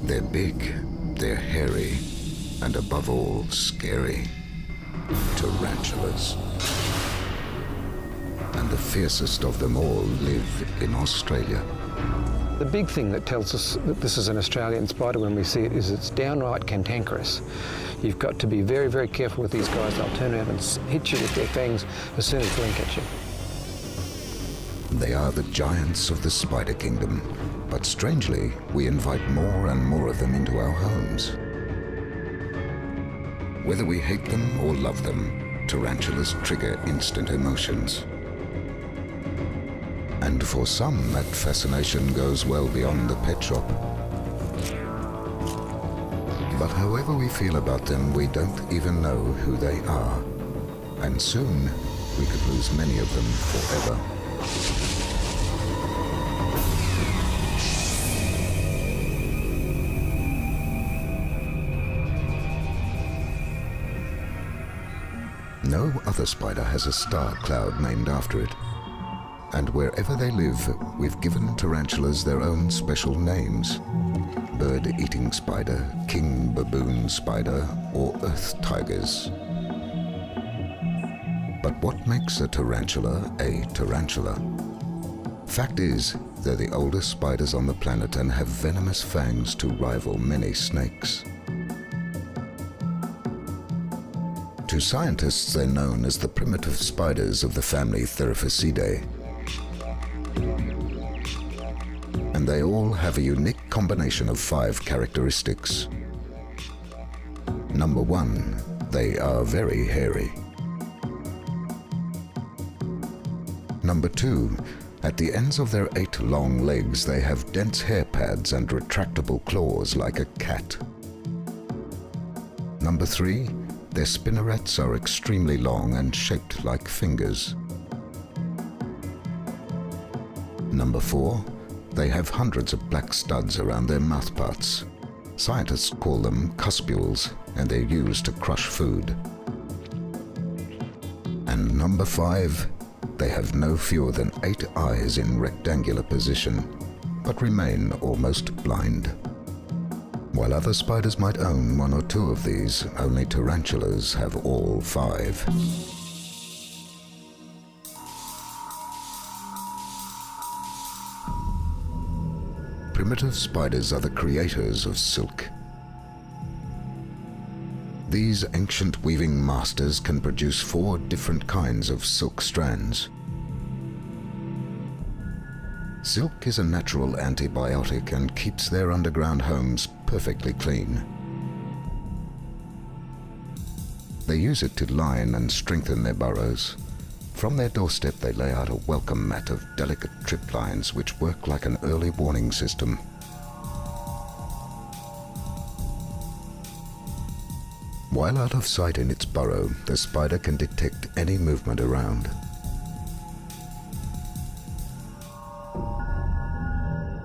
They're big, they're hairy, and above all, scary. Tarantulas. And the fiercest of them all live in Australia. The big thing that tells us that this is an Australian spider when we see it is it's downright cantankerous. You've got to be very, very careful with these guys. They'll turn around and hit you with their fangs as soon as they blink at you. They are the giants of the spider kingdom, but strangely, we invite more and more of them into our homes. Whether we hate them or love them, tarantulas trigger instant emotions. And for some, that fascination goes well beyond the pet shop. But however we feel about them, we don't even know who they are. And soon, we could lose many of them forever. No other spider has a star cloud named after it. And wherever they live, we've given tarantulas their own special names. Bird-eating spider, king baboon spider, or earth tigers. But what makes a tarantula a tarantula? Fact is, they're the oldest spiders on the planet and have venomous fangs to rival many snakes. To scientists, they're known as the primitive spiders of the family Theraphacidae. And they all have a unique combination of 5 characteristics. Number 1, they are very hairy. Number 2, at the ends of their 8 long legs, they have dense hair pads and retractable claws like a cat. Number 3, their spinnerets are extremely long and shaped like fingers. Number 4, they have hundreds of black studs around their mouthparts. Scientists call them cuspules, and they're used to crush food. And number 5, they have no fewer than 8 eyes in rectangular position, but remain almost blind. While other spiders might own 1 or 2 of these, only tarantulas have all 5. Primitive spiders are the creators of silk. These ancient weaving masters can produce 4 different kinds of silk strands. Silk is a natural antibiotic and keeps their underground homes perfectly clean. They use it to line and strengthen their burrows. From their doorstep, they lay out a welcome mat of delicate trip lines which work like an early warning system. While out of sight in its burrow, the spider can detect any movement around.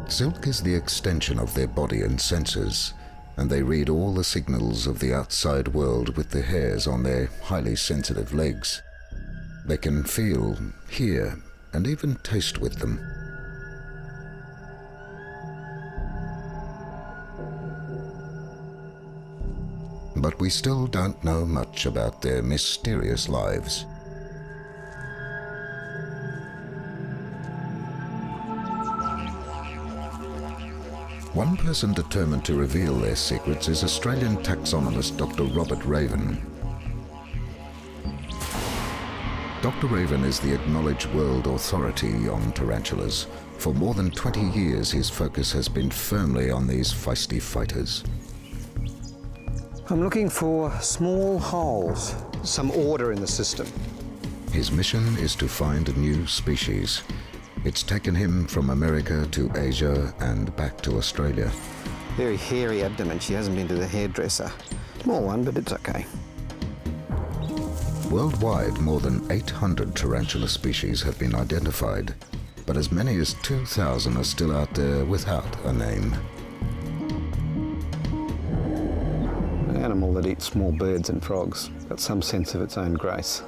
Silk is the extension of their body and senses, and they read all the signals of the outside world with the hairs on their highly sensitive legs. They can feel, hear, and even taste with them. But we still don't know much about their mysterious lives. One person determined to reveal their secrets is Australian taxonomist Dr. Robert Raven. Dr. Raven is the acknowledged world authority on tarantulas. For more than 20 years, his focus has been firmly on these feisty fighters. I'm looking for small holes, some order in the system. His mission is to find a new species. It's taken him from America to Asia and back to Australia. Very hairy abdomen. She hasn't been to the hairdresser. Small one, but it's okay. Worldwide, more than 800 tarantula species have been identified, but as many as 2,000 are still out there without a name. An animal that eats small birds and frogs. Got some sense of its own grace.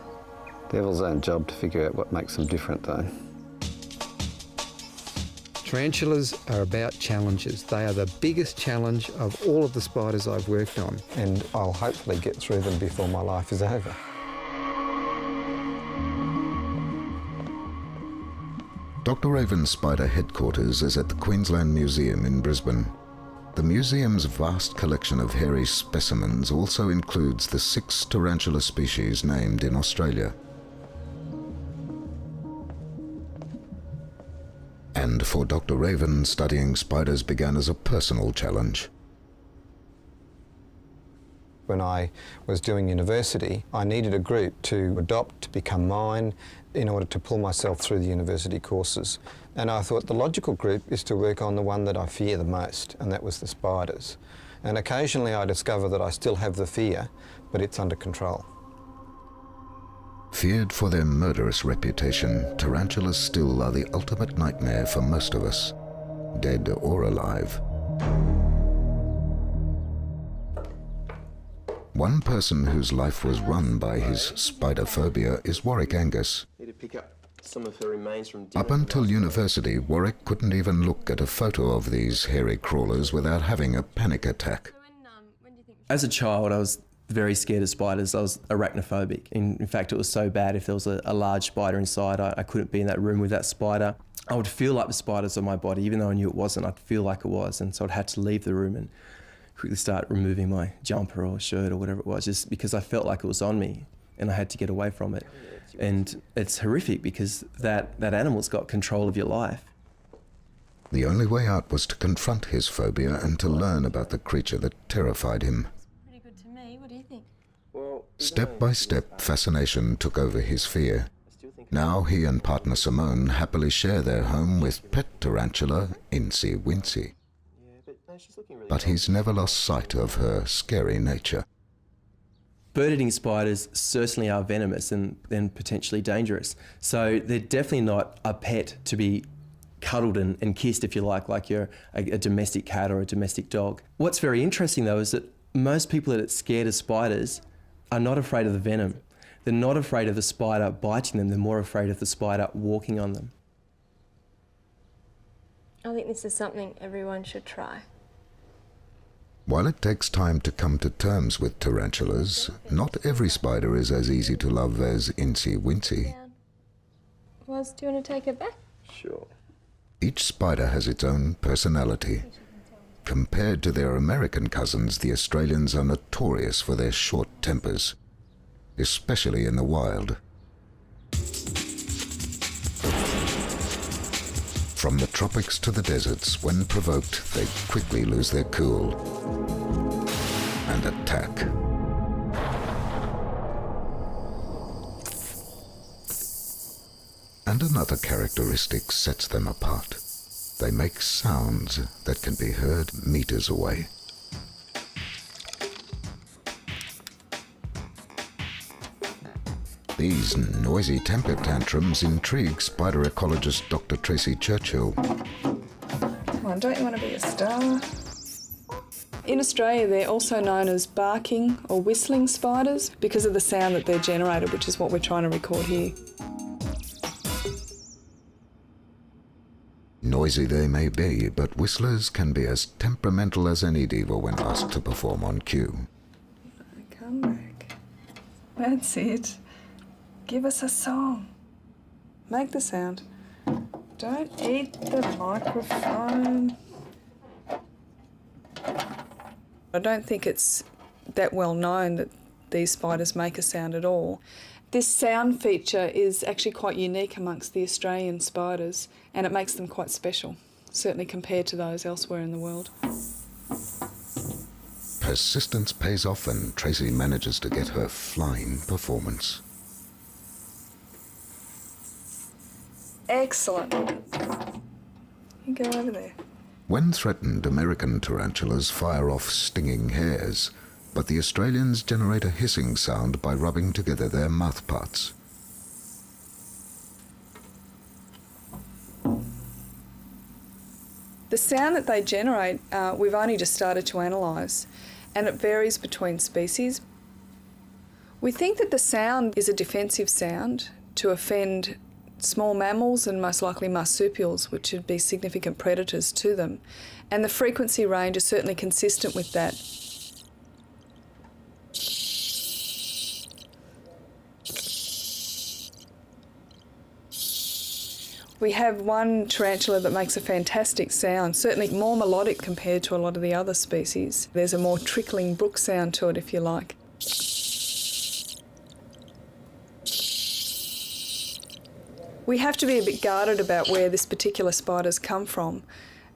Devil's own job to figure out what makes them different, though. Tarantulas are about challenges. They are the biggest challenge of all of the spiders I've worked on, and I'll hopefully get through them before my life is over. Dr. Raven's spider headquarters is at the Queensland Museum in Brisbane. The museum's vast collection of hairy specimens also includes the 6 tarantula species named in Australia. And for Dr. Raven, studying spiders began as a personal challenge. When I was doing university, I needed a group to adopt, to become mine, in order to pull myself through the university courses. And I thought the logical group is to work on the one that I fear the most, and that was the spiders. And occasionally I discover that I still have the fear, but it's under control. Feared for their murderous reputation, tarantulas still are the ultimate nightmare for most of us, dead or alive. One person whose life was run by his spider phobia is Warwick Angus. Up until university, Warwick couldn't even look at a photo of these hairy crawlers without having a panic attack. As a child, I was very scared of spiders. I was arachnophobic. In fact, it was so bad if there was a large spider inside, I couldn't be in that room with that spider. I would feel like the spiders on my body, even though I knew it wasn't. I'd feel like it was, and so I'd had to leave the room and quickly start removing my jumper or shirt or whatever it was, just because I felt like it was on me and I had to get away from it. And it's horrific because that animal's got control of your life. The only way out was to confront his phobia and to learn about the creature that terrified him. Pretty good to me. What do you think? Step by step, fascination took over his fear. Now he and partner Simone happily share their home with pet tarantula, Incy Wincy. But he's never lost sight of her scary nature. Bird-eating spiders certainly are venomous and potentially dangerous. So they're definitely not a pet to be cuddled and kissed, if you like you're a domestic cat or a domestic dog. What's very interesting, though, is that most people that are scared of spiders are not afraid of the venom. They're not afraid of the spider biting them. They're more afraid of the spider walking on them. I think this is something everyone should try. While it takes time to come to terms with tarantulas, not every spider is as easy to love as Incy Wincy. Was, do you want to take it back? Sure. Each spider has its own personality. Compared to their American cousins, the Australians are notorious for their short tempers, especially in the wild. From the tropics to the deserts, when provoked, they quickly lose their cool and attack. And another characteristic sets them apart. They make sounds that can be heard meters away. These noisy temper tantrums intrigue spider ecologist Dr. Tracy Churchill. Come on, don't you want to be a star? In Australia, they're also known as barking or whistling spiders because of the sound that they're generated, which is what we're trying to record here. Noisy they may be, but whistlers can be as temperamental as any diva when asked to perform on cue. Come back. That's it. Give us a song. Make the sound. Don't eat the microphone. I don't think it's that well known that these spiders make a sound at all. This sound feature is actually quite unique amongst the Australian spiders, and it makes them quite special, certainly compared to those elsewhere in the world. Persistence pays off and Tracy manages to get her flying performance. Excellent. You go over there. When threatened, American tarantulas fire off stinging hairs, but the Australians generate a hissing sound by rubbing together their mouthparts. The sound that they generate, we've only just started to analyse, and it varies between species. We think that the sound is a defensive sound to offend small mammals and most likely marsupials, which would be significant predators to them. And the frequency range is certainly consistent with that. We have one tarantula that makes a fantastic sound, certainly more melodic compared to a lot of the other species. There's a more trickling brook sound to it, if you like. We have to be a bit guarded about where this particular spider's come from,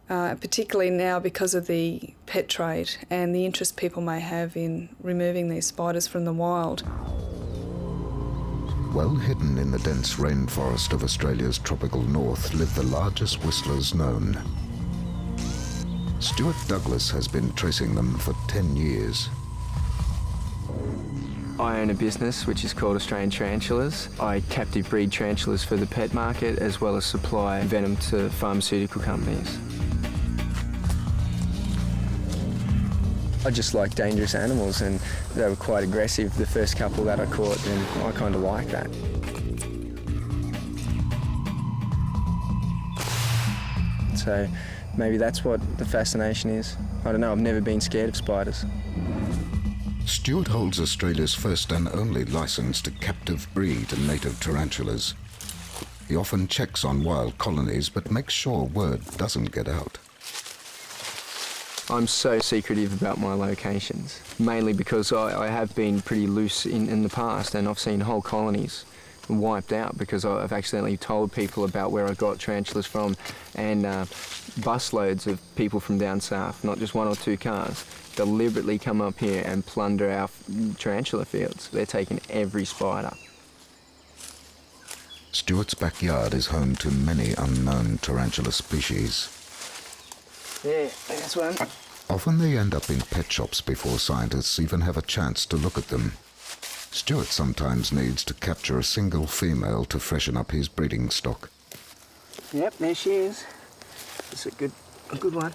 particularly now because of the pet trade and the interest people may have in removing these spiders from the wild. Well hidden in the dense rainforest of Australia's tropical north live the largest whistlers known. Stuart Douglas has been tracing them for 10 years. I own a business which is called Australian Tarantulas. I captive breed tarantulas for the pet market as well as supply venom to pharmaceutical companies. I just like dangerous animals, and they were quite aggressive, the first couple that I caught, and I kind of like that. So maybe that's what the fascination is. I don't know, I've never been scared of spiders. Stuart holds Australia's first and only licence to captive breed native tarantulas. He often checks on wild colonies, but makes sure word doesn't get out. I'm so secretive about my locations, mainly because I have been pretty loose in the past, and I've seen whole colonies wiped out because I've accidentally told people about where I got tarantulas from, and busloads of people from down south, not just one or two cars, deliberately come up here and plunder our tarantula fields. They're taking every spider. Stuart's backyard is home to many unknown tarantula species. Yeah, that's one. Often they end up in pet shops before scientists even have a chance to look at them. Stuart sometimes needs to capture a single female to freshen up his breeding stock. Yep, there she is. It's a good one.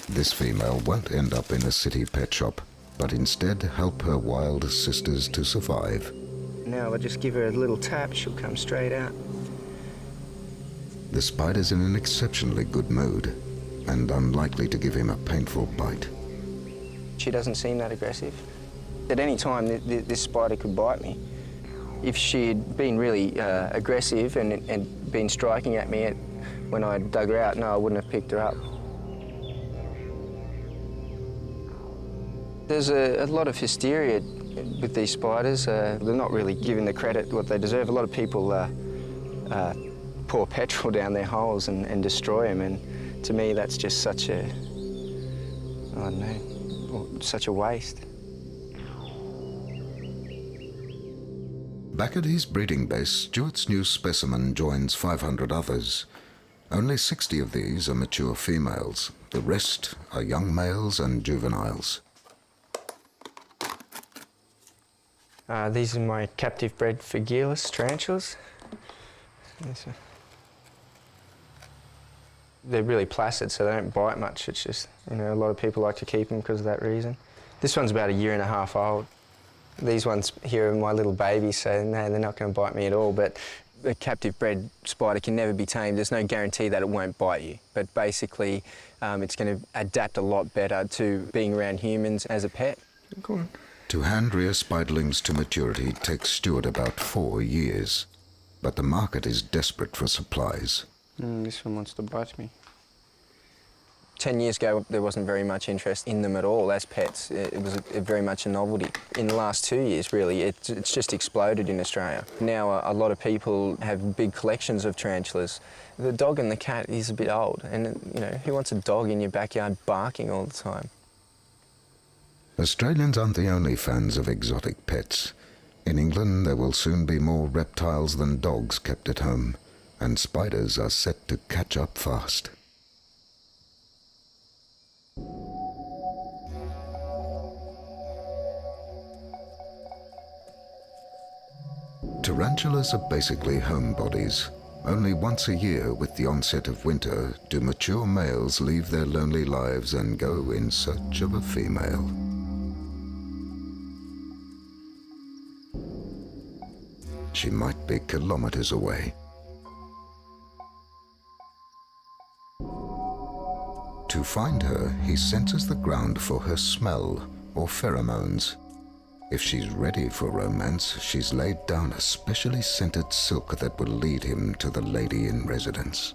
This female won't end up in a city pet shop, but instead help her wild sisters to survive. Now I just give her a little tap, she'll come straight out. The spider's in an exceptionally good mood and unlikely to give him a painful bite. She doesn't seem that aggressive. At any time, this spider could bite me. If she had been really aggressive and been striking at me when I dug her out, no, I wouldn't have picked her up. There's a lot of hysteria with these spiders. They're not really given the credit what they deserve. A lot of people pour petrol down their holes and destroy them, and to me that's just such a, I don't know, such a waste. Back at his breeding base, Stuart's new specimen joins 500 others. Only 60 of these are mature females. The rest are young males and juveniles. These are my captive bred Phagilus tarantulas. They're really placid, so they don't bite much. It's just, you know, a lot of people like to keep them because of that reason. This one's about 1.5 years old. These ones here are my little babies, so no, they're not going to bite me at all, but a captive bred spider can never be tamed. There's no guarantee that it won't bite you, but basically it's going to adapt a lot better to being around humans as a pet. Go on. To hand rear spiderlings to maturity takes Stuart about 4 years, but the market is desperate for supplies. This one wants to bite me. 10 years ago, there wasn't very much interest in them at all as pets. It was very much a novelty. In the last 2 years, really, it's just exploded in Australia. Now, a lot of people have big collections of tarantulas. The dog and the cat is a bit old, and, you know, who wants a dog in your backyard barking all the time? Australians aren't the only fans of exotic pets. In England, there will soon be more reptiles than dogs kept at home, and spiders are set to catch up fast. Tarantulas are basically homebodies. Only once a year, with the onset of winter, do mature males leave their lonely lives and go in search of a female. She might be kilometers away, To find her, he senses the ground for her smell or pheromones. If she's ready for romance, she's laid down a specially scented silk that will lead him to the lady in residence.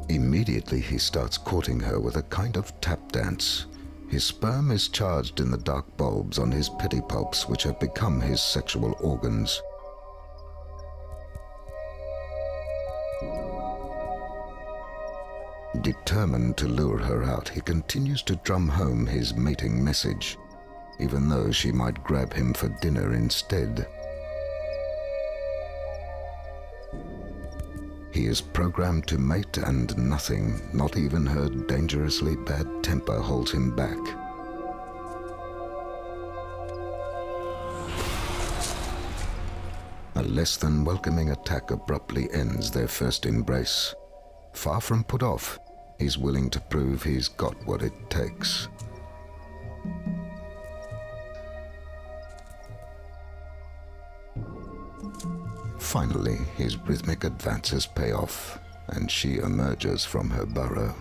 Immediately he starts courting her with a kind of tap dance. His sperm is charged in the dark bulbs on his pedipalps, which have become his sexual organs. Determined to lure her out, he continues to drum home his mating message, even though she might grab him for dinner instead. He is programmed to mate, and nothing, not even her dangerously bad temper, holds him back. A less than welcoming attack abruptly ends their first embrace. Far from put off, he's willing to prove he's got what it takes. Finally, his rhythmic advances pay off, and she emerges from her burrow.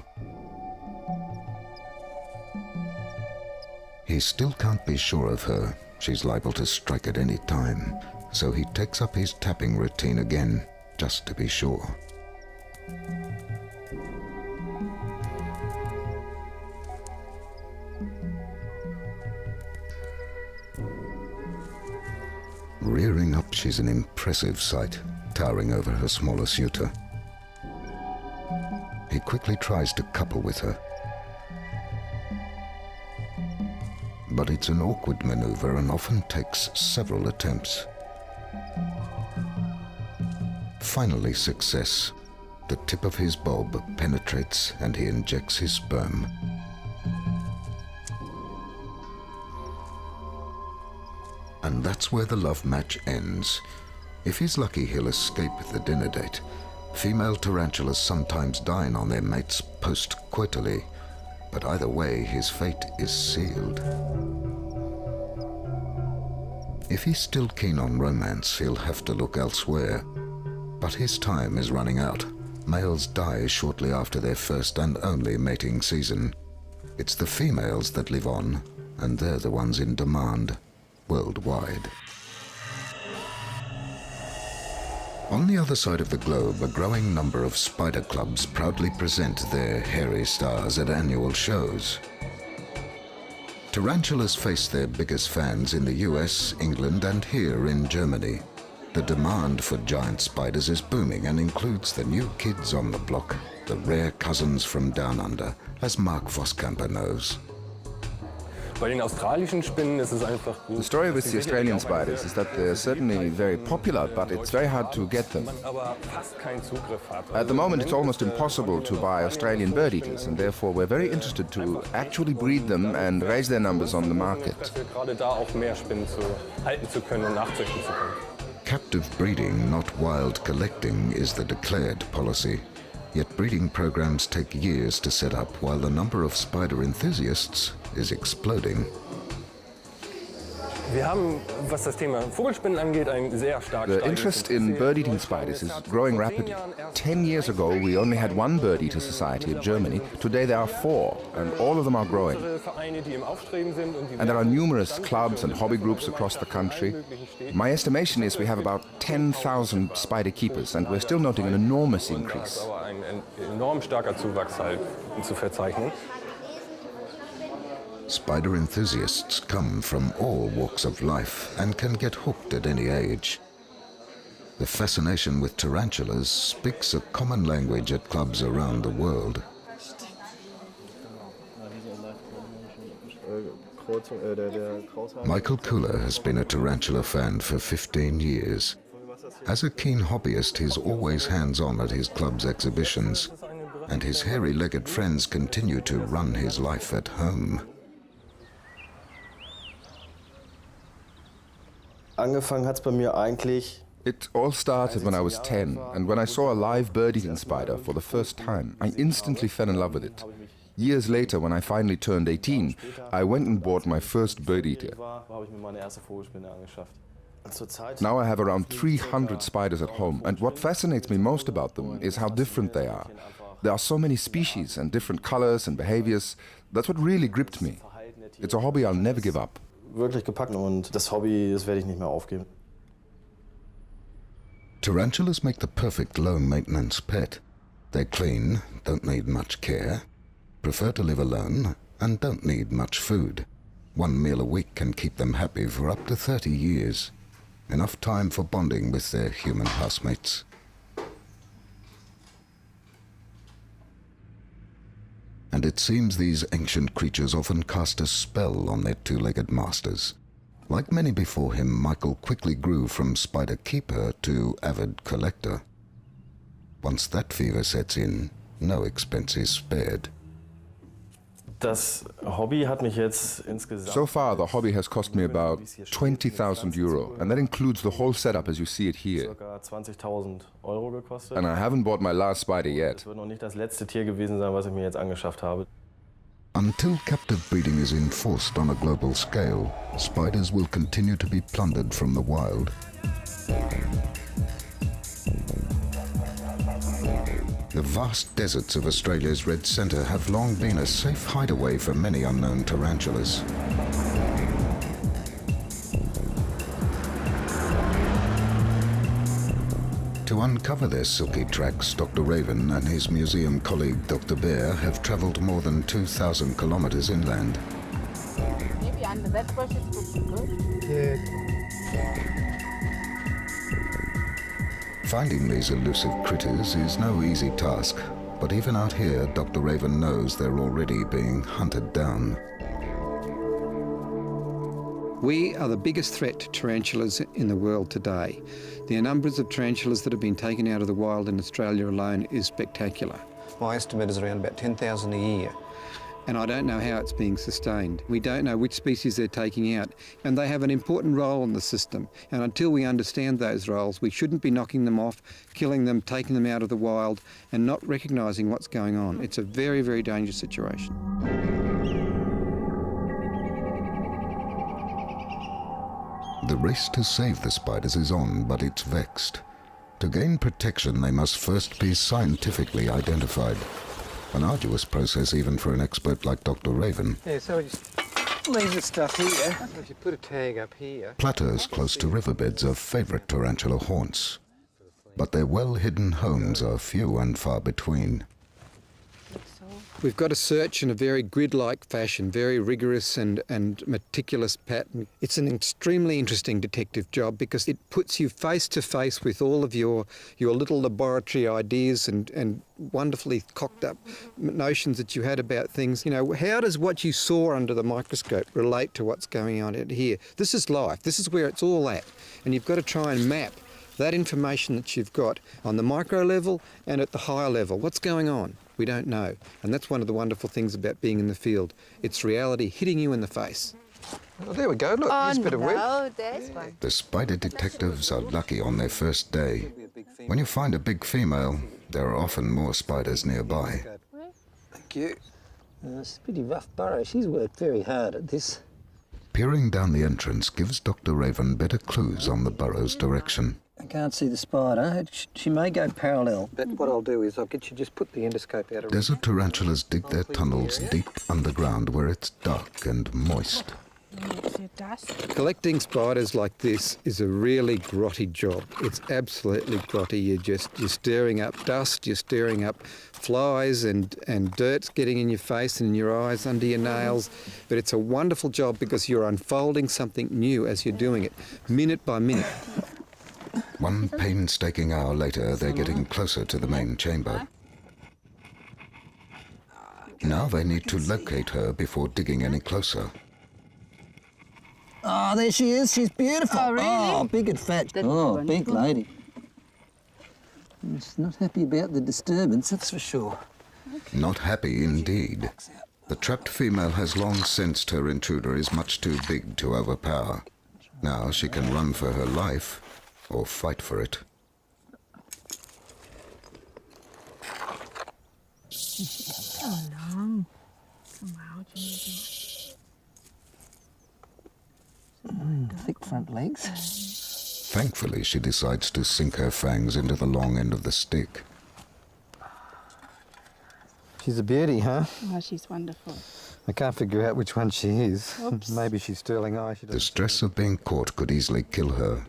He still can't be sure of her. She's liable to strike at any time, so he takes up his tapping routine again, just to be sure. Rearing up, she's an impressive sight, towering over her smaller suitor. He quickly tries to couple with her. But it's an awkward maneuver and often takes several attempts. Finally, success. The tip of his bulb penetrates and he injects his sperm. And that's where the love match ends. If he's lucky, he'll escape the dinner date. Female tarantulas sometimes dine on their mates post-coitally, but either way, his fate is sealed. If he's still keen on romance, he'll have to look elsewhere. But his time is running out. Males die shortly after their first and only mating season. It's the females that live on, and they're the ones in demand worldwide. On the other side of the globe, a growing number of spider clubs proudly present their hairy stars at annual shows. Tarantulas face their biggest fans in the US, England, and here in Germany. The demand for giant spiders is booming and includes the new kids on the block, the rare cousins from down under, as Mark Voskamper knows. The story with the Australian spiders is that they're certainly very popular, but it's very hard to get them. At the moment, it's almost impossible to buy Australian bird eaters, and therefore we're very interested to actually breed them and raise their numbers on the market. Captive breeding, not wild collecting, is the declared policy. Yet breeding programs take years to set up, while the number of spider enthusiasts is exploding. The interest in bird-eating spiders is growing rapidly. 10 years ago, we only had one bird-eater society in Germany. Today there are 4, and all of them are growing. And there are numerous clubs and hobby groups across the country. My estimation is we have about 10,000 spider keepers, and we're still noting an enormous increase. Spider enthusiasts come from all walks of life and can get hooked at any age. The fascination with tarantulas speaks a common language at clubs around the world. Michael Kuhler has been a tarantula fan for 15 years. As a keen hobbyist, he's always hands-on at his club's exhibitions, and his hairy-legged friends continue to run his life at home. It all started when I was 10, and when I saw a live bird-eating spider for the first time, I instantly fell in love with it. Years later, when I finally turned 18, I went and bought my first bird-eater. Now I have around 300 spiders at home, and what fascinates me most about them is how different they are. There are so many species and different colors and behaviors. That's what really gripped me. It's a hobby I'll never give up. Wirklich gepackt und das Hobby, das werde ich nicht mehr aufgeben. Tarantulas make the perfect low maintenance pet. They're clean, don't need much care, prefer to live alone, and don't need much food. One meal a week can keep them happy for up to 30 years. Enough time for bonding with their human housemates. And it seems these ancient creatures often cast a spell on their two-legged masters. Like many before him, Michael quickly grew from spider keeper to avid collector. Once that fever sets in, no expense is spared. Das Hobby hat mich jetzt insgesamt... So far, the hobby has cost me about 20,000 euro, and that includes the whole setup as you see it here. Circa 20.000 Euro gekostet. And I haven't bought my last spider yet. Das wird noch nicht das letzte Tier gewesen sein, was ich mir jetzt angeschafft habe. Until captive breeding is enforced on a global scale, spiders will continue to be plundered from the wild. The vast deserts of Australia's Red Centre have long been a safe hideaway for many unknown tarantulas. To uncover their silky tracks, Dr. Raven and his museum colleague Dr. Bear have travelled more than 2,000 kilometres inland. Maybe under that bush it would be good. Finding these elusive critters is no easy task, but even out here, Dr. Raven knows they're already being hunted down. We are the biggest threat to tarantulas in the world today. The numbers of tarantulas that have been taken out of the wild in Australia alone is spectacular. My estimate is around about 10,000 a year. And I don't know how it's being sustained. We don't know which species they're taking out, and they have an important role in the system. And until we understand those roles, we shouldn't be knocking them off, killing them, taking them out of the wild, and not recognising what's going on. It's a very, very dangerous situation. The race to save the spiders is on, but it's vexed. To gain protection, they must first be scientifically identified. An arduous process even for an expert like Dr. Raven. Yeah, so we just leave the stuff here. So if you put a tag up here. Plateaus close to riverbeds are favourite tarantula haunts, but their well-hidden homes are few and far between. We've got to search in a very grid-like fashion, very rigorous and meticulous pattern. It's an extremely interesting detective job because it puts you face to face with all of your little laboratory ideas and wonderfully cocked up notions that you had about things. You know, how does what you saw under the microscope relate to what's going on out here? This is life. This is where it's all at. And you've got to try and map that information that you've got on the micro level and at the higher level. What's going on? We don't know. And that's one of the wonderful things about being in the field. It's reality hitting you in the face. Oh, there we go. Look, there's a bit of web. There's one. The spider detectives are lucky on their first day. When you find a big female, there are often more spiders nearby. Thank you. It's a pretty rough burrow. She's worked very hard at this. Peering down the entrance gives Dr. Raven better clues on the burrow's direction. I can't see the spider. She may go parallel, but what I'll do is I'll get you just put the endoscope out of Desert tarantulas dig their tunnels deep underground where it's dark and moist. Collecting spiders like this is a really grotty job. It's absolutely grotty. You're stirring up dust, you're stirring up flies and dirt's getting in your face and in your eyes, under your nails. But it's a wonderful job because you're unfolding something new as you're doing it, minute by minute. One painstaking hour later, they're getting closer to the main chamber. Now they need to locate her before digging any closer. Oh, there she is. She's beautiful. Oh, really? Oh, big and fat. Oh, big lady. She's not happy about the disturbance, that's for sure. Not happy indeed. The trapped female has long sensed her intruder is much too big to overpower. Now she can run for her life or fight for it. So long. Thick front legs. Thankfully, she decides to sink her fangs into the long end of the stick. She's a beauty, huh? Oh, she's wonderful. I can't figure out which one she is. Oops. Maybe she's sterling eye. The stress of being caught could easily kill her.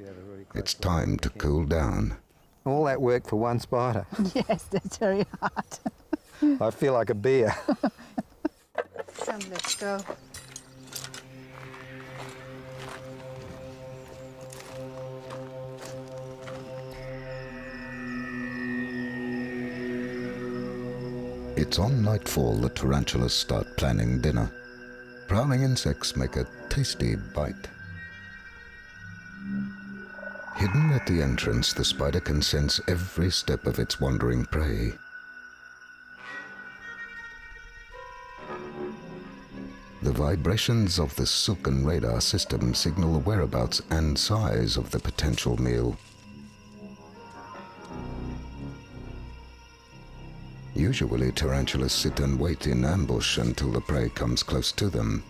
It's time to cool down. All that work for one spider. Yes, that's very hard. I feel like a bear. Come, let's go. It's on nightfall that tarantulas start planning dinner. Prowling insects make a tasty bite. Hidden at the entrance, the spider can sense every step of its wandering prey. The vibrations of the silken radar system signal the whereabouts and size of the potential meal. Usually, tarantulas sit and wait in ambush until the prey comes close to them.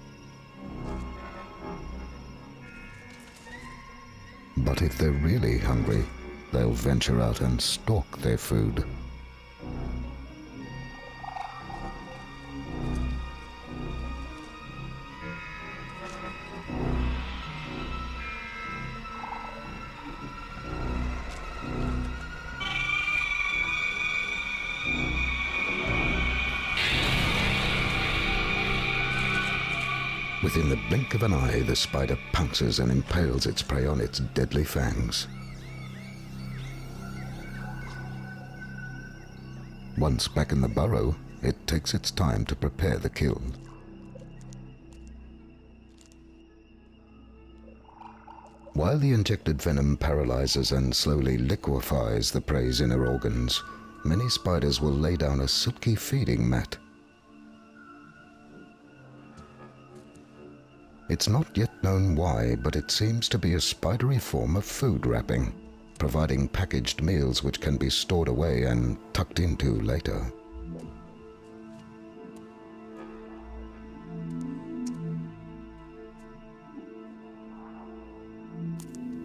But if they're really hungry, they'll venture out and stalk their food. Within the blink of an eye, the spider pounces and impales its prey on its deadly fangs. Once back in the burrow, it takes its time to prepare the kill. While the injected venom paralyzes and slowly liquefies the prey's inner organs, many spiders will lay down a silky feeding mat. It's not yet known why, but it seems to be a spidery form of food wrapping, providing packaged meals which can be stored away and tucked into later.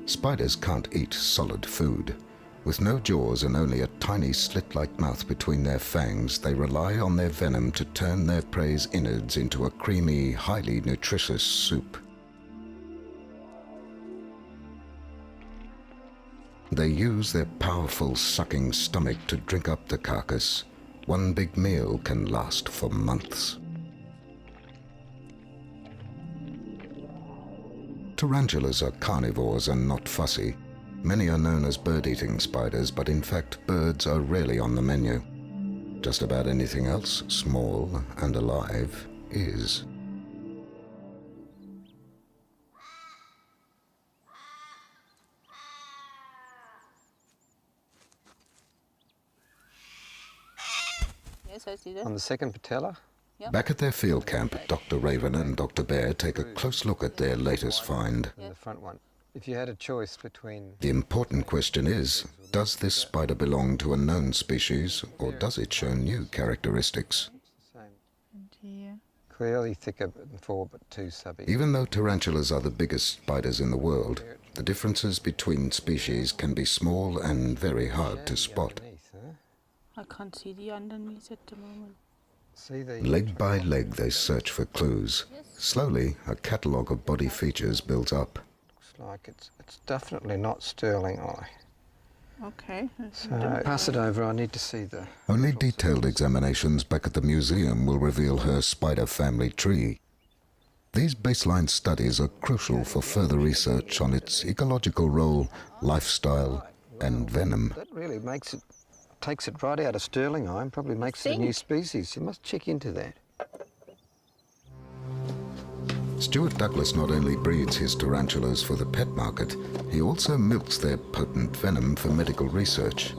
Spiders can't eat solid food. With no jaws and only a tiny slit-like mouth between their fangs, they rely on their venom to turn their prey's innards into a creamy, highly nutritious soup. They use their powerful sucking stomach to drink up the carcass. One big meal can last for months. Tarantulas are carnivores and not fussy. Many are known as bird-eating spiders, but in fact birds are rarely on the menu. Just about anything else, small and alive, is. Yes, I see that. On the second patella? Back at their field camp, Dr. Raven and Dr. Bear take a close look at their latest find. And the front one. If you had a choice between... The important question is, does this spider belong to a known species, or does it show new characteristics? And here. Clearly thicker than 4, but 2 subby. Even though tarantulas are the biggest spiders in the world, the differences between species can be small and very hard to spot. I can't see the underneath at the moment. Leg by leg they search for clues. Slowly, a catalogue of body features builds up. Like it's definitely not sterling eye. Okay. So pass it over, I need to see the... Only detailed examinations back at the museum will reveal her spider family tree. These baseline studies are crucial for further research on its ecological role, lifestyle, and venom. That really takes it right out of sterling eye and probably makes it a new species. You must check into that. Stuart Douglas not only breeds his tarantulas for the pet market, he also milks their potent venom for medical research.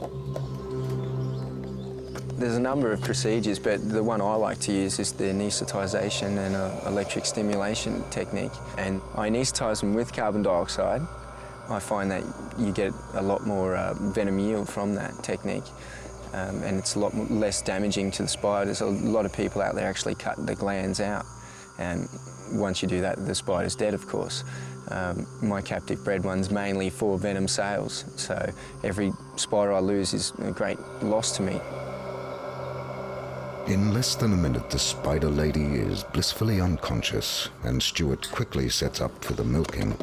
There's a number of procedures, but the one I like to use is the anaesthetization and electric stimulation technique. And I anesthetize them with carbon dioxide. I find that you get a lot more venom yield from that technique. And it's a lot less damaging to the spiders. A lot of people out there actually cut the glands out. And once you do that, the spider's dead, of course. My captive bred one's mainly for venom sales, so every spider I lose is a great loss to me. In less than a minute, the spider lady is blissfully unconscious, and Stuart quickly sets up for the milking.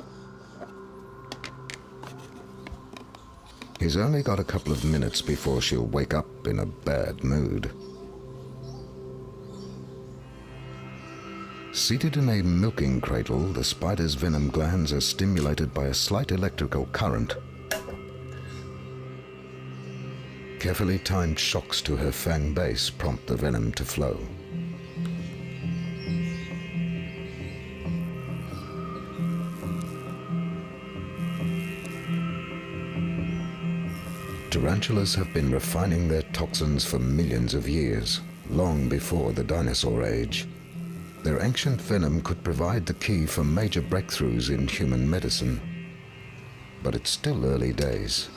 He's only got a couple of minutes before she'll wake up in a bad mood. Seated in a milking cradle, the spider's venom glands are stimulated by a slight electrical current. Carefully timed shocks to her fang base prompt the venom to flow. Tarantulas have been refining their toxins for millions of years, long before the dinosaur age. Their ancient venom could provide the key for major breakthroughs in human medicine. But it's still early days.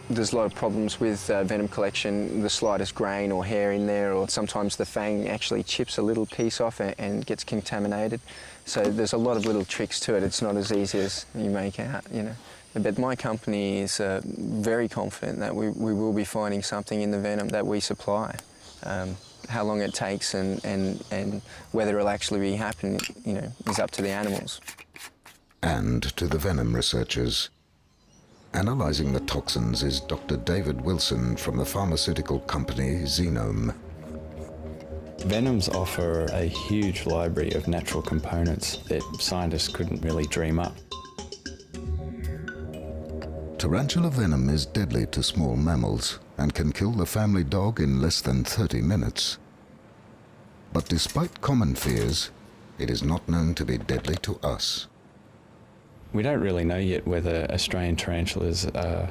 There's a lot of problems with venom collection, the slightest grain or hair in there, or sometimes the fang actually chips a little piece off and gets contaminated. So there's a lot of little tricks to it. It's not as easy as you make out, you know. But my company is very confident that we will be finding something in the venom that we supply. How long it takes and whether it'll actually be happening, you know, is up to the animals. And to the venom researchers. Analyzing the toxins is Dr. David Wilson from the pharmaceutical company Xenome. Venoms offer a huge library of natural components that scientists couldn't really dream up. Tarantula venom is deadly to small mammals and can kill the family dog in less than 30 minutes. But despite common fears, it is not known to be deadly to us. We don't really know yet whether Australian tarantulas are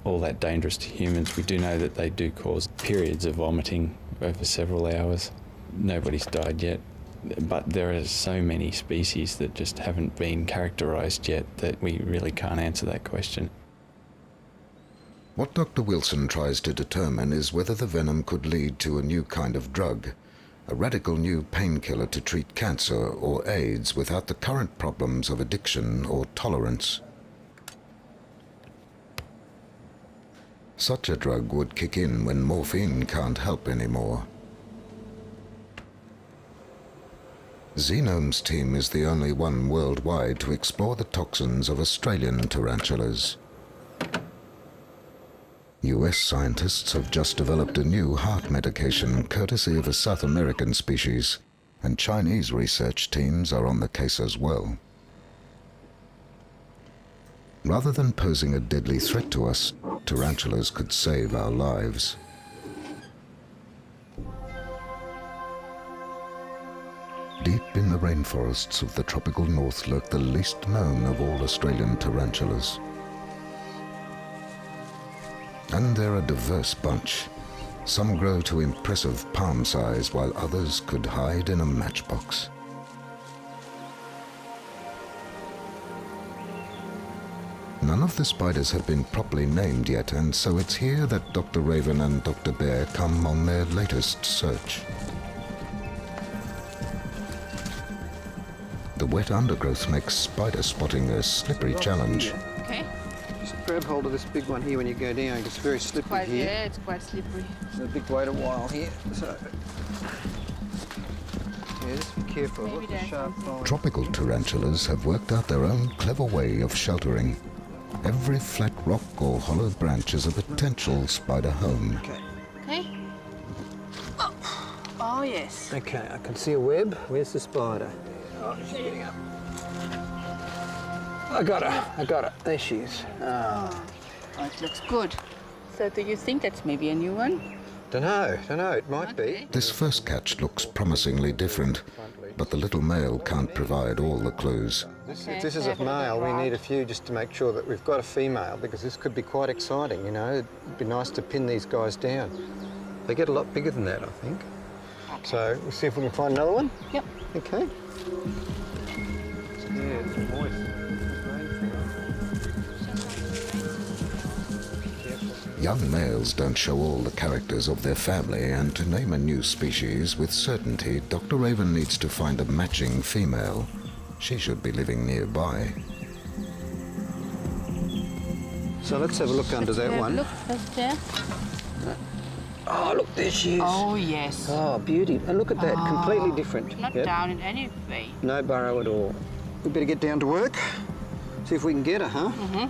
all that dangerous to humans. We do know that they do cause periods of vomiting over several hours. Nobody's died yet, but there are so many species that just haven't been characterised yet that we really can't answer that question. What Dr. Wilson tries to determine is whether the venom could lead to a new kind of drug, a radical new painkiller to treat cancer or AIDS without the current problems of addiction or tolerance. Such a drug would kick in when morphine can't help anymore. Xenome's team is the only one worldwide to explore the toxins of Australian tarantulas. US scientists have just developed a new heart medication courtesy of a South American species, and Chinese research teams are on the case as well. Rather than posing a deadly threat to us, tarantulas could save our lives. Deep in the rainforests of the tropical north lurk the least known of all Australian tarantulas. And they're a diverse bunch. Some grow to impressive palm size, while others could hide in a matchbox. None of the spiders have been properly named yet, and so it's here that Dr. Raven and Dr. Bear come on their latest search. The wet undergrowth makes spider spotting a slippery challenge. Okay. Just grab hold of this big one here when you go down. It's very slippery here. Yeah, it's quite slippery. There's a big wait a while here, so... Yeah, just be careful. Look at the sharp line. Tropical tarantulas have worked out their own clever way of sheltering. Every flat rock or hollow branch is a potential spider home. Okay. Okay. Oh, yes. Okay, I can see a web. Where's the spider? Oh, she's getting up. I got her. There she is. Oh, it looks good. So do you think that's maybe a new one? Dunno, it might be. This first catch looks promisingly different, but the little male can't provide all the clues. If this is a male, we need a few just to make sure that we've got a female, because this could be quite exciting, you know. It'd be nice to pin these guys down. They get a lot bigger than that, I think. So we'll see if we can find another one. Yep. Okay. Yeah, it's moist. Young males don't show all the characters of their family, and to name a new species with certainty, Dr. Raven needs to find a matching female. She should be living nearby. So let's have a look under that one. Look, first there. Oh, look, there she is. Oh, yes. Oh, beauty. And look at that, completely different. Not Yep. down in any way. No burrow at all. We better get down to work. See if we can get her, huh? Mm-hmm.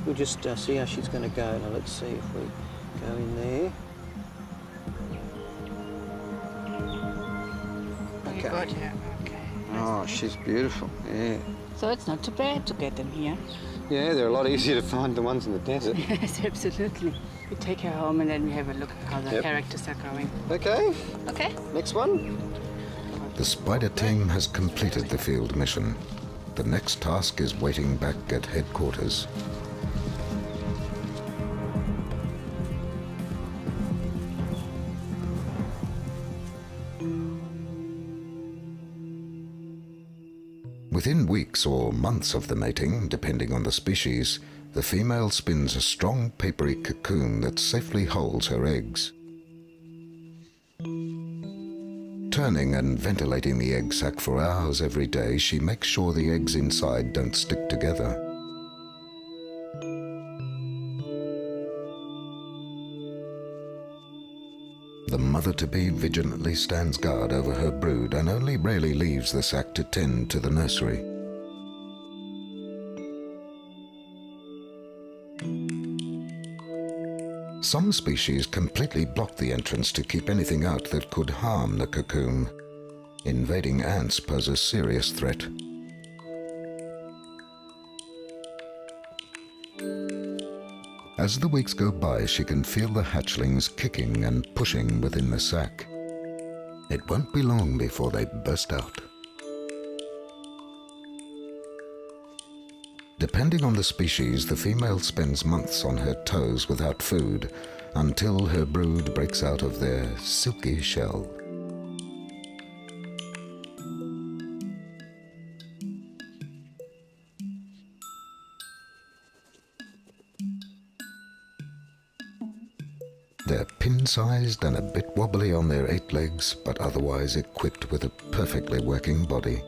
We'll just see how she's going to go. Now, let's see if we go in there. Okay. Good, yeah. Okay. Oh, she's beautiful, yeah. So it's not too bad to get them here. Yeah, they're a lot easier to find than the ones in the desert. Yes, absolutely. We take her home and then we have a look at how the characters are going. Okay. Okay. Next one. The spider team has completed the field mission. The next task is waiting back at headquarters. Within weeks or months of the mating, depending on the species, the female spins a strong papery cocoon that safely holds her eggs. Turning and ventilating the egg sac for hours every day, she makes sure the eggs inside don't stick together. The mother-to-be vigilantly stands guard over her brood and only rarely leaves the sac to tend to the nursery. Some species completely block the entrance to keep anything out that could harm the cocoon. Invading ants pose a serious threat. As the weeks go by, she can feel the hatchlings kicking and pushing within the sac. It won't be long before they burst out. Depending on the species, the female spends months on her toes without food until her brood breaks out of their silky shell. They're pin-sized and a bit wobbly on their 8 legs, but otherwise equipped with a perfectly working body.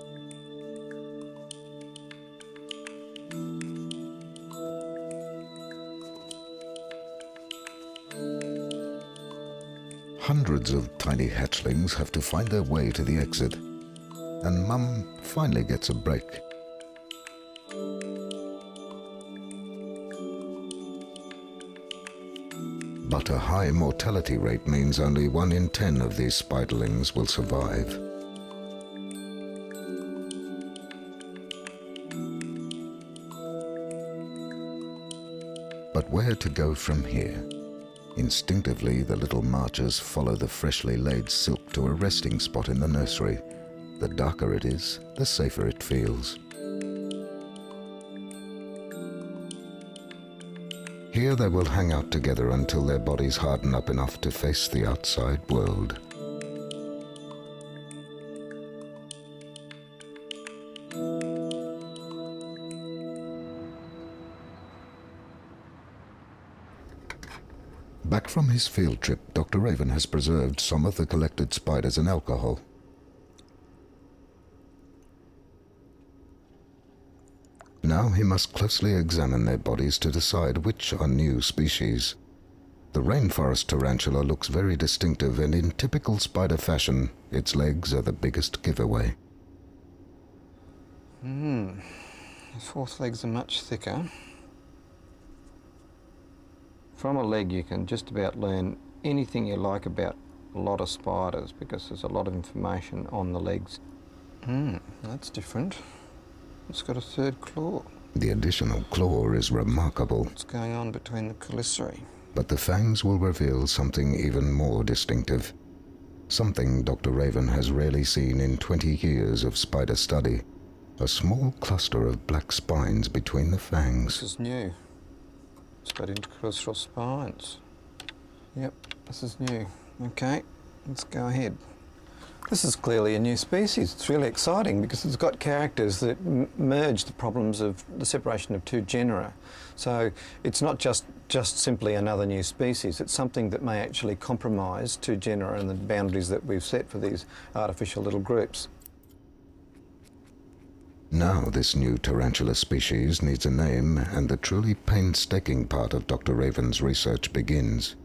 Hundreds of tiny hatchlings have to find their way to the exit, and Mum finally gets a break. But a high mortality rate means only 1 in 10 of these spiderlings will survive. But where to go from here? Instinctively, the little marchers follow the freshly laid silk to a resting spot in the nursery. The darker it is, the safer it feels. Here they will hang out together until their bodies harden up enough to face the outside world. Back from his field trip, Dr. Raven has preserved some of the collected spiders in alcohol. Now he must closely examine their bodies to decide which are new species. The rainforest tarantula looks very distinctive, and in typical spider fashion, its legs are the biggest giveaway. The 4th legs are much thicker. From a leg you can just about learn anything you like about a lot of spiders because there's a lot of information on the legs. That's different. It's got a 3rd claw. The additional claw is remarkable. What's going on between the chelicerae? But the fangs will reveal something even more distinctive. Something Dr. Raven has rarely seen in 20 years of spider study. A small cluster of black spines between the fangs. This is new. It's got intercrucial spines. Yep, this is new. Okay, let's go ahead. This is clearly a new species. It's really exciting because it's got characters that merge the problems of the separation of two genera. So it's not just simply another new species, it's something that may actually compromise two genera and the boundaries that we've set for these artificial little groups. Now this new tarantula species needs a name, and the truly painstaking part of Dr. Raven's research begins.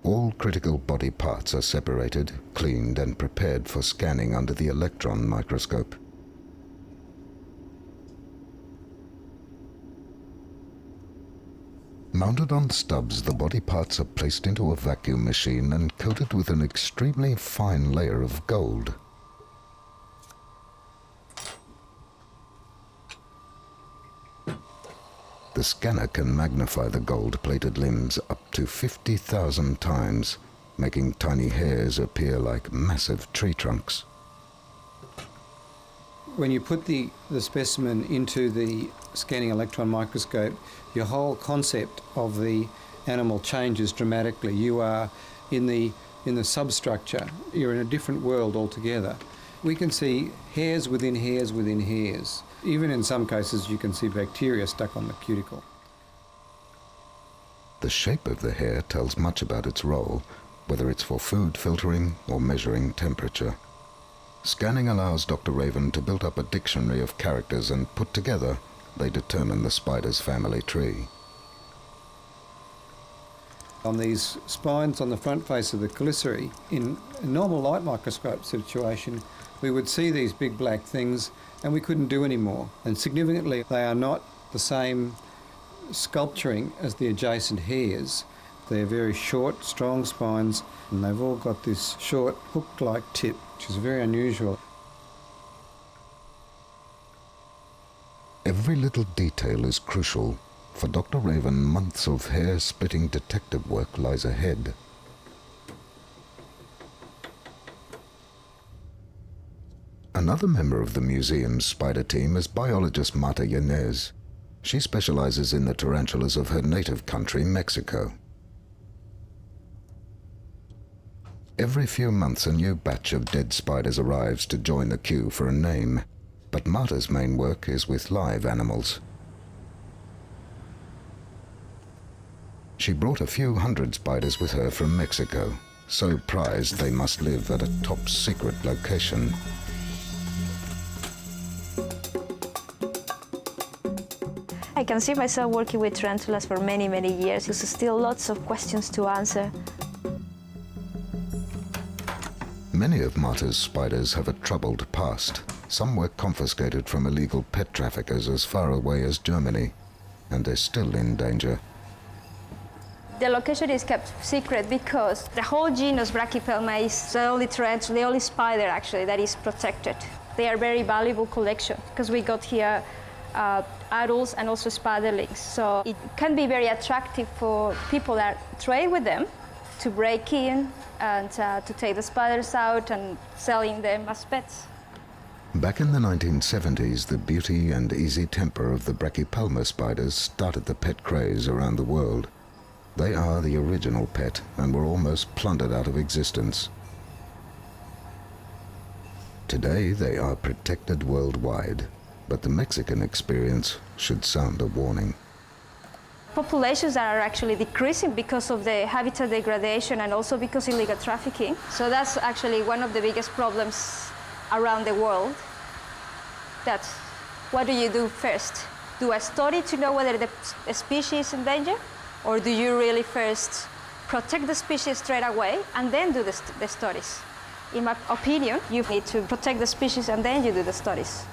All critical body parts are separated, cleaned and prepared for scanning under the electron microscope. Mounted on stubs, the body parts are placed into a vacuum machine and coated with an extremely fine layer of gold. The scanner can magnify the gold-plated limbs up to 50,000 times, making tiny hairs appear like massive tree trunks. When you put the specimen into the scanning electron microscope, your whole concept of the animal changes dramatically. You are in the substructure. You're in a different world altogether. We can see hairs within hairs within hairs. Even in some cases, you can see bacteria stuck on the cuticle. The shape of the hair tells much about its role, whether it's for food filtering or measuring temperature. Scanning allows Dr. Raven to build up a dictionary of characters, and put together, they determine the spider's family tree. On these spines on the front face of the chelicerae, in a normal light microscope situation, we would see these big black things and we couldn't do any more. And significantly, they are not the same sculpturing as the adjacent hairs. They're very short, strong spines, and they've all got this short, hook-like tip, which is very unusual. Every little detail is crucial. For Dr. Raven, months of hair-splitting detective work lies ahead. Another member of the museum's spider team is biologist Marta Yanez. She specializes in the tarantulas of her native country, Mexico. Every few months, a new batch of dead spiders arrives to join the queue for a name. But Marta's main work is with live animals. She brought a few hundred spiders with her from Mexico, so prized they must live at a top-secret location. I can see myself working with tarantulas for many, many years. There's still lots of questions to answer. Many of Marta's spiders have a troubled past. Some were confiscated from illegal pet traffickers as far away as Germany, and they're still in danger. The location is kept secret because the whole genus Brachypelma is the only tarantula, the only spider actually that is protected. They are very valuable collection because we got here adults and also spiderlings. So it can be very attractive for people that trade with them to break in and to take the spiders out and selling them as pets. Back in the 1970s, the beauty and easy temper of the Brachypelma spiders started the pet craze around the world. They are the original pet and were almost plundered out of existence. Today, they are protected worldwide, but the Mexican experience should sound a warning. Populations are actually decreasing because of the habitat degradation and also because of illegal trafficking. So that's actually one of the biggest problems around the world. That's what do you do first? Do a study to know whether the species is in danger? Or do you really first protect the species straight away and then do the studies? In my opinion, you need to protect the species and then you do the studies.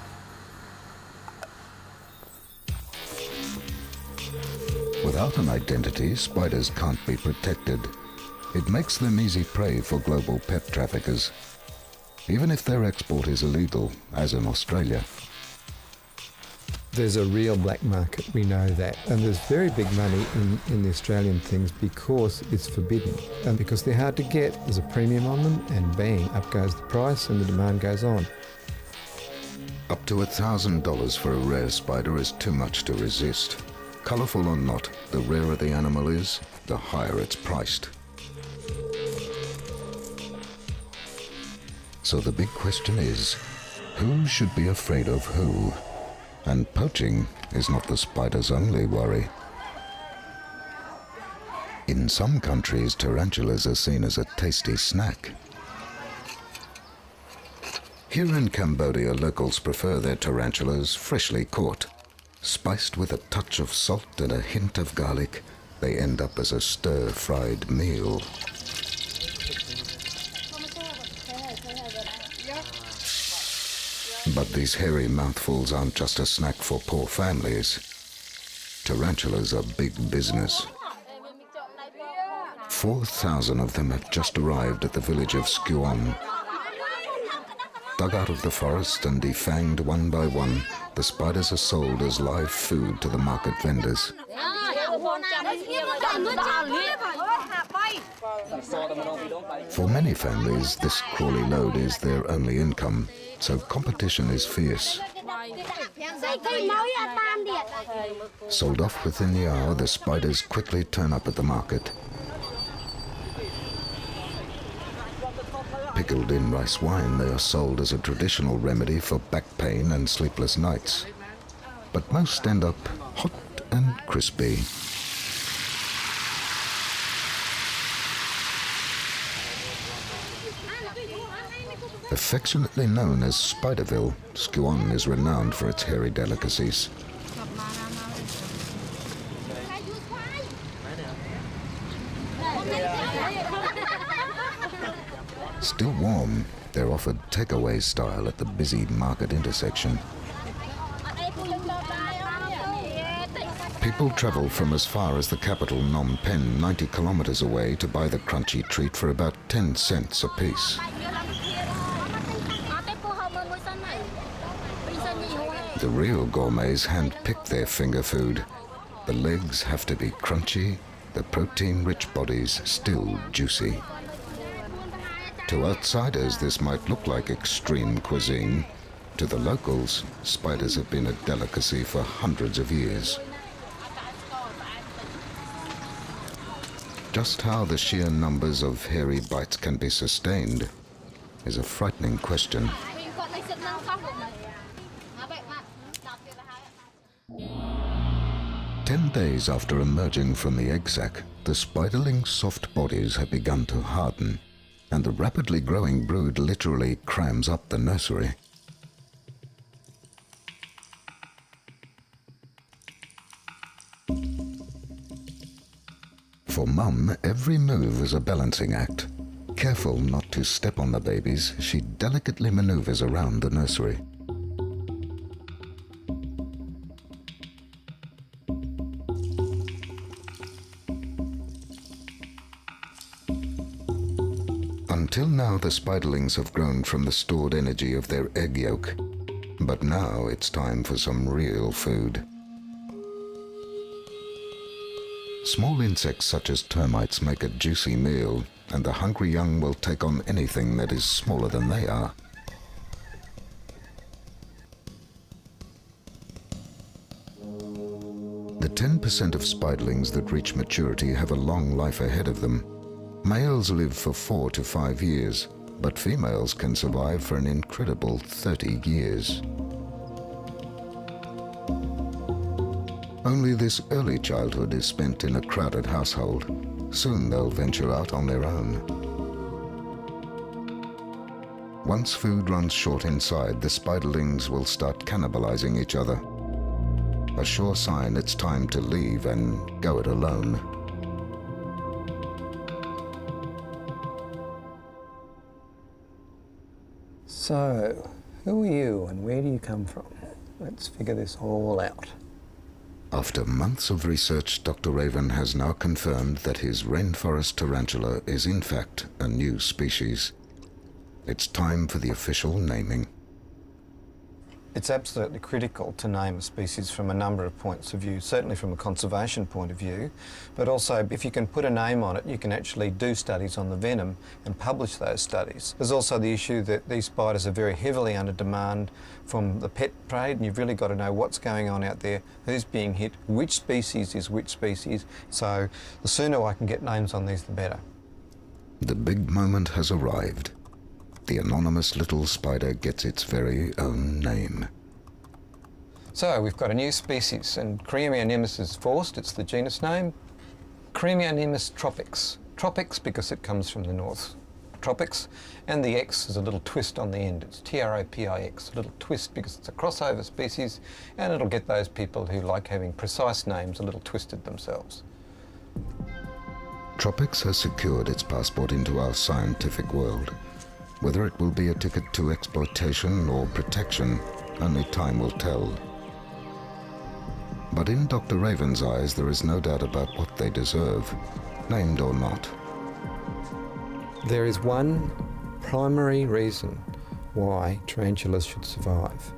Without an identity, spiders can't be protected. It makes them easy prey for global pet traffickers, even if their export is illegal, as in Australia. There's a real black market, we know that, and there's very big money in the Australian things because it's forbidden and because they're hard to get. There's a premium on them and bang, up goes the price and the demand goes on. Up to $1,000 for a rare spider is too much to resist. Colourful or not, the rarer the animal is, the higher it's priced. So the big question is, who should be afraid of who? And poaching is not the spider's only worry. In some countries, tarantulas are seen as a tasty snack. Here in Cambodia, locals prefer their tarantulas freshly caught. Spiced with a touch of salt and a hint of garlic, they end up as a stir-fried meal. But these hairy mouthfuls aren't just a snack for poor families. Tarantulas are big business. 4,000 of them have just arrived at the village of Skuon. Dug out of the forest and defanged one by one, the spiders are sold as live food to the market vendors. For many families, this crawly load is their only income, so competition is fierce. Sold off within the hour, the spiders quickly turn up at the market. Pickled in rice wine, they are sold as a traditional remedy for back pain and sleepless nights. But most end up hot and crispy. Affectionately known as Spiderville, Skuon is renowned for its hairy delicacies. Still warm, they're offered takeaway style at the busy market intersection. People travel from as far as the capital Phnom Penh, 90 kilometers away, to buy the crunchy treat for about 10 cents a piece. The real gourmets hand-pick their finger food. The legs have to be crunchy, the protein-rich bodies still juicy. To outsiders, this might look like extreme cuisine. To the locals, spiders have been a delicacy for hundreds of years. Just how the sheer numbers of hairy bites can be sustained is a frightening question. 10 days after emerging from the egg sac, the spiderling's soft bodies have begun to harden, and the rapidly growing brood literally crams up the nursery. For Mum, every move is a balancing act. Careful not to step on the babies, she delicately maneuvers around the nursery. Until now, the spiderlings have grown from the stored energy of their egg yolk. But now it's time for some real food. Small insects such as termites make a juicy meal, and the hungry young will take on anything that is smaller than they are. The 10% of spiderlings that reach maturity have a long life ahead of them. Males live for 4 to 5 years, but females can survive for an incredible 30 years. Only this early childhood is spent in a crowded household. Soon they'll venture out on their own. Once food runs short inside, the spiderlings will start cannibalizing each other. A sure sign it's time to leave and go it alone. So, who are you and where do you come from? Let's figure this all out. After months of research, Dr. Raven has now confirmed that his rainforest tarantula is in fact a new species. It's time for the official naming. It's absolutely critical to name a species from a number of points of view, certainly from a conservation point of view, but also if you can put a name on it, you can actually do studies on the venom and publish those studies. There's also the issue that these spiders are very heavily under demand from the pet trade, and you've really got to know what's going on out there, who's being hit, which species is which species. So the sooner I can get names on these, the better. The big moment has arrived. the anonymous little spider gets its very own name. So we've got a new species, and Creamionemus is forced, it's the genus name. Creamionemus tropics. Tropics because it comes from the North Tropics, and the X is a little twist on the end. It's Tropix, a little twist because it's a crossover species, and it'll get those people who like having precise names a little twisted themselves. Tropics has secured its passport into our scientific world. Whether it will be a ticket to exploitation or protection, only time will tell. But in Dr. Raven's eyes, there is no doubt about what they deserve, named or not. There is one primary reason why tarantulas should survive.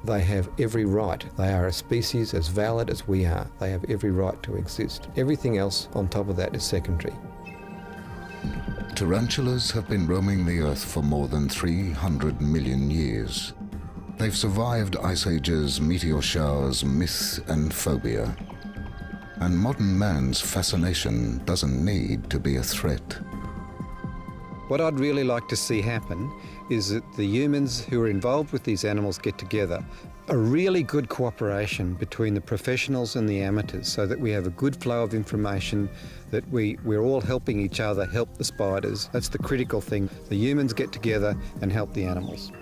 They have every right. They are a species as valid as we are. They have every right to exist. Everything else on top of that is secondary. Tarantulas have been roaming the Earth for more than 300 million years. They've survived ice ages, meteor showers, myth and phobia. And modern man's fascination doesn't need to be a threat. What I'd really like to see happen is that the humans who are involved with these animals get together. A really good cooperation between the professionals and the amateurs so that we have a good flow of information, that we're all helping each other help the spiders. That's the critical thing. The humans get together and help the animals.